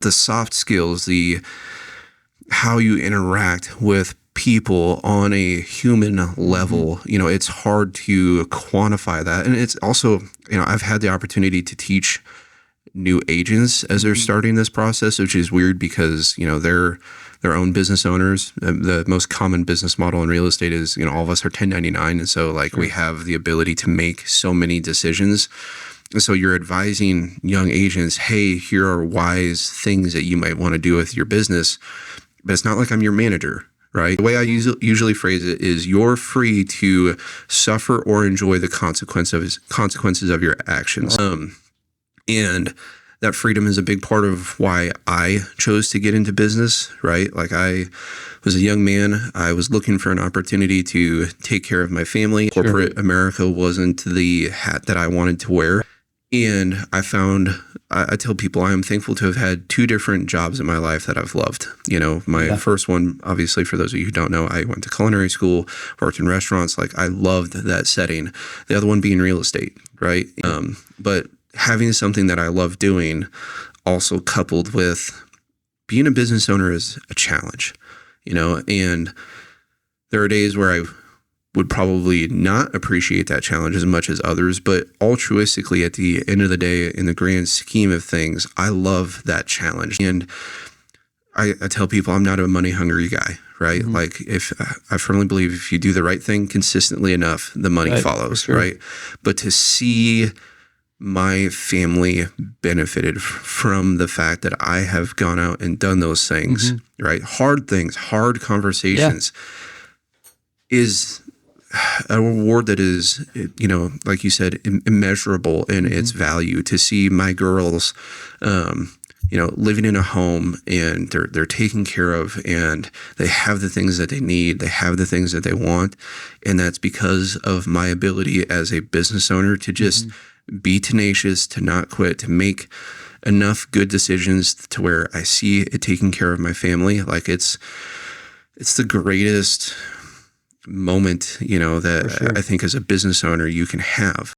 the soft skills, the how you interact with people on a human level, it's hard to quantify that. And it's also, I've had the opportunity to teach new agents as they're starting this process, which is weird because, they're their own business owners. The most common business model in real estate is, all of us are 1099. And so we have the ability to make so many decisions. And so you're advising young agents, hey, here are wise things that you might want to do with your business. But it's not like I'm your manager, right? The way I usually phrase it is you're free to suffer or enjoy the consequences of your actions. And that freedom is a big part of why I chose to get into business, right? I was a young man. I was looking for an opportunity to take care of my family. Sure. Corporate America wasn't the hat that I wanted to wear. And I tell people I am thankful to have had 2 different jobs in my life that I've loved. My first one, obviously, for those of you who don't know, I went to culinary school, worked in restaurants. I loved that setting. The other one being real estate, right? But having something that I love doing also coupled with being a business owner is a challenge, and there are days where I would probably not appreciate that challenge as much as others, but altruistically at the end of the day, in the grand scheme of things, I love that challenge. And I tell people I'm not a money hungry guy, right? I firmly believe if you do the right thing consistently enough, the money follows, right? But to see my family benefited from the fact that I have gone out and done those things, right? Hard things, hard conversations is a reward that is, like you said, immeasurable in its value. To see my girls, living in a home and they're taken care of and they have the things that they need, they have the things that they want. And that's because of my ability as a business owner to just be tenacious, to not quit, to make enough good decisions to where I see it taking care of my family. It's the greatest moment, that I think as a business owner you can have.